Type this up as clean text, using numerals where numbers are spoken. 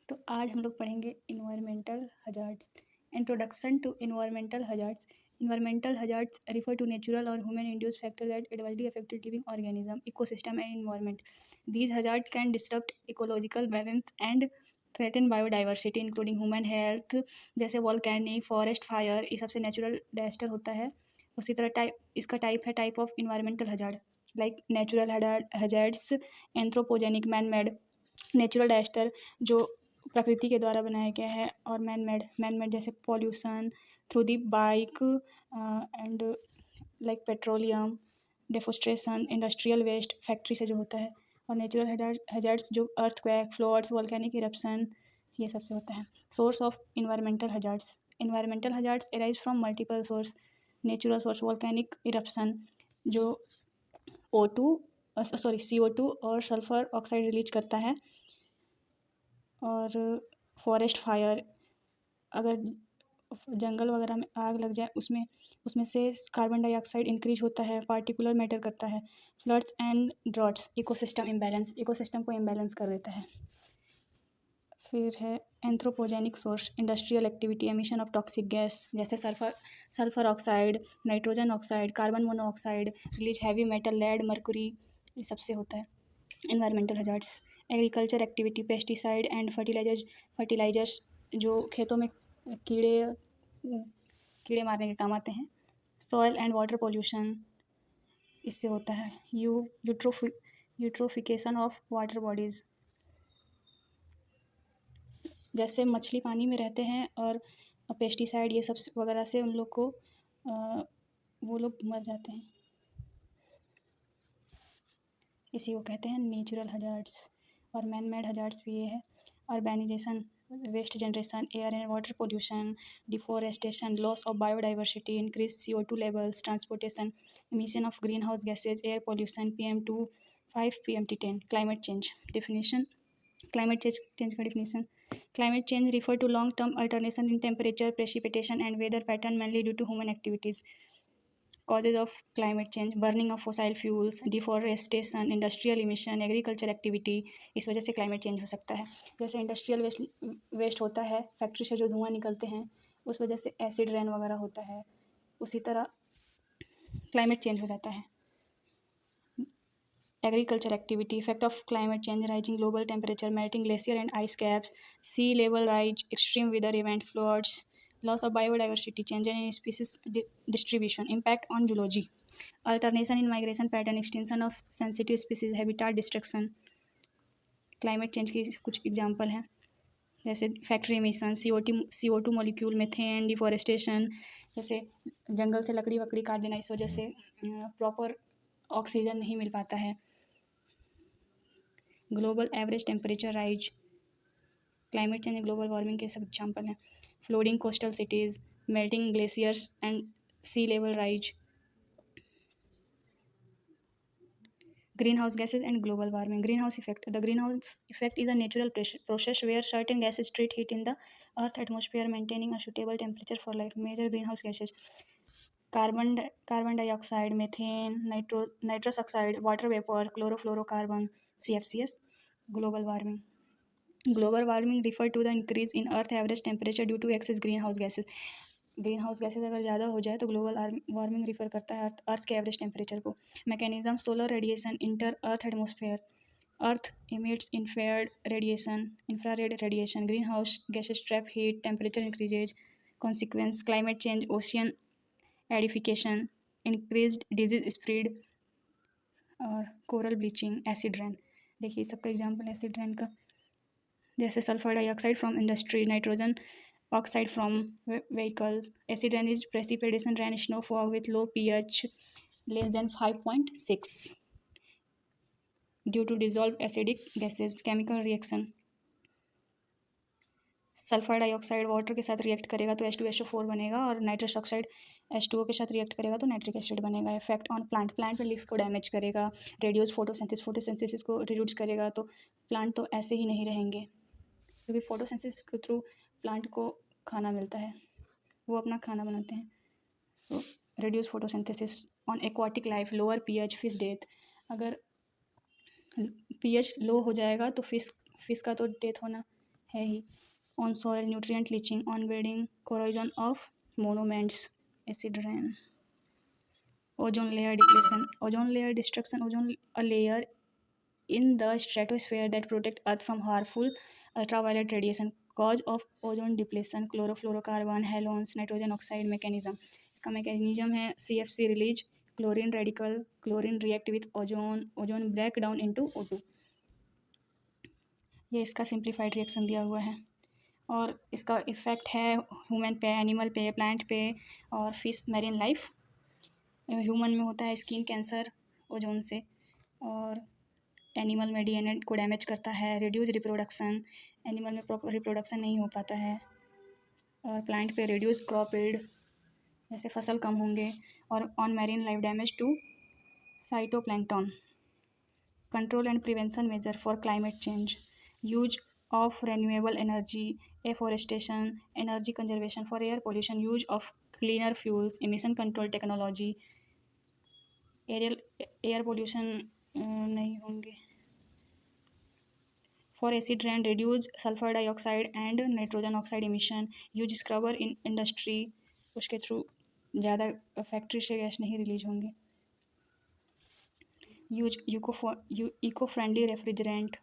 तो आज हम लोग पढ़ेंगे environmental hazards. Introduction to environmental hazards. Environmental hazards refer to natural or human-induced factors that adversely affect living organism, ecosystem, and environment. These hazards can disrupt ecological balance and threaten biodiversity, including human health, जैसे volcanic, forest fire, ये सबसे natural disaster होता है। उसी तरह इसका type है type of environmental hazard, like natural hazards, anthropogenic man made. Natural disaster जो प्रकृति के द्वारा बनाया गया है, और मैन मेड जैसे pollution through the bike and like petroleum, deforestation, industrial waste, factory से जो होता है। और नेचुरल हजार्ड्स जो अर्थक्वेक, फ्लड्स, वोल्केनिक इरप्शन, ये सबसे होता है। Source of environmental hazards arise from multiple source. Natural source volcanic eruption जो CO2 और सल्फर ऑक्साइड रिलीज करता है। और फॉरेस्ट फायर, अगर जंगल वगैरह में आग लग जाए उसमें से कार्बन डाइऑक्साइड इंक्रीज होता है, पार्टिकुलर मैटर करता है। फ्लड्स एंड ड्रॉट्स, इकोसिस्टम को इम्बैलेंस कर देता है। फिर है anthropogenic source, industrial activity, emission of toxic gas जैसे sulphur oxide, nitrogen oxide, carbon monoxide, release heavy metal, lead, mercury, ये सबसे होता है। Environmental hazards agriculture activity, pesticide and fertilisers जो खेतों में कीड़े मारने के काम आते हैं। सॉयल एंड वाटर पोल्यूशन, इससे होता है। यूट्रोफिकेशन ऑफ वाटर बॉडीज़, जैसे मछली पानी में रहते हैं और पेस्टिसाइड ये सब वगैरह से उन लोग को वो लोग मर जाते हैं, इसी को कहते हैं नेचुरल हजार्ड्स। और मैन मेड हजार्ड्स भी ये है, urbanisation, waste generation, air and water pollution, deforestation, loss of biodiversity, increase CO2 levels, transportation, emission of greenhouse gases, air pollution, PM2.5, PM10। Climate change definition. Climate change का definition, climate change refer to long-term alternation in temperature, precipitation, and weather pattern mainly due to human activities. Causes of climate change: burning of fossil fuels, deforestation, industrial emission, agriculture activity। इस वजह से climate change हो सकता है। जैसे industrial waste होता है, factory से जो धुआं निकलते हैं उस वजह से एसिड रेन वगैरह होता है, उसी तरह क्लाइमेट चेंज हो जाता है। Agriculture activity, effect of climate change: rising global temperature, melting glacier and ice caps, sea level rise, extreme weather event, floods, loss of biodiversity, change in species distribution, impact on zoology, alternation in migration pattern, extinction of sensitive species, habitat destruction। Climate change की कुछ example हैं, जैसे factory emission, CO2 molecule, methane, deforestation, जैसे जंगल से लकड़ी वकड़ी काट देना, इस वजह से प्रॉपर ऑक्सीजन नहीं मिल पाता है। Global average temperature rise, climate change, global warming के सब एग्जाम्पल हैं। Flooding coastal cities, melting glaciers and sea level rise. Greenhouse gases and global warming. Greenhouse effect, the greenhouse effect is a natural process where certain gases treat heat in the earth atmosphere maintaining a suitable temperature for life. Major greenhouse gases: carbon dioxide, methane, nitrous oxide, water vapour, chlorofluorocarbon, CFCs। Global warming refer to the increase in earth average temperature due to excess greenhouse gases. Greenhouse gases अगर ज़्यादा हो जाए तो global warming refer करता है earth के average temperature को। Mechanism: solar radiation, inter earth atmosphere, earth emits infrared radiation, greenhouse gases trap heat, temperature increases. Consequence: climate change, ocean acidification, increased disease spread, और coral bleaching, acid rain. देखिए सबका example acid rain का, जैसे sulphur dioxide from industry, nitrogen oxide from vehicles. Acid rain is precipitation rain snow fog with low pH less than 5.6 due to dissolve acidic gases. Chemical reaction: sulphur dioxide water के साथ react करेगा तो H2SO4 बनेगा, और nitrous oxide H2O के साथ react करेगा तो नाइट्रिक एसिड बनेगा। इफेक्ट ऑन प्लांट पे लीफ को डैमेज करेगा। रेड्यूस फोटोसिंथेसिस को रिड्यूस करेगा, तो प्लांट तो ऐसे ही नहीं रहेंगे, क्योंकि फोटोसिंथेसिस के थ्रू प्लांट को खाना मिलता है, वो अपना खाना बनाते हैं। So reduce photosynthesis on aquatic life, lower pH, fish death. अगर pH लो हो जाएगा तो फिश का तो डेथ होना है ही। On soil nutrient leaching, on building corrosion of monuments, acid rain. Ozone layer depletion, ozone layer destruction, ozone a layer in the stratosphere that protect Earth from harmful ultraviolet radiation. Cause of ozone depletion, chlorofluorocarbon, halogens, nitrogen oxide mechanism. इसका mechanism है CFC release, chlorine radical, chlorine react with ozone, ozone break down into O2। ये इसका simplified reaction दिया हुआ है। और इसका effect है ह्यूमन पे, एनिमल पे, प्लांट पे और फिश मैरीन लाइफ। ह्यूमन में होता है स्किन कैंसर ओजोन से, और एनिमल में DNA को डैमेज करता है। रिड्यूस रिप्रोडक्शन, एनिमल में प्रॉपर रिप्रोडक्शन नहीं हो पाता है। और प्लांट पे रिड्यूस क्रॉप यील्ड, जैसे फसल कम होंगे। और on marine life damage to phytoplankton. Control and prevention measure for climate change, use of renewable energy, afforestation, energy conservation for air pollution, use of cleaner fuels, emission control technology. Air pollution नहीं होंगे। For acid rain, reduce sulphur dioxide and nitrogen oxide emission, use scrubber in industry, उसके through ज़्यादा factory से gas नहीं release होंगे। Use eco friendly refrigerant,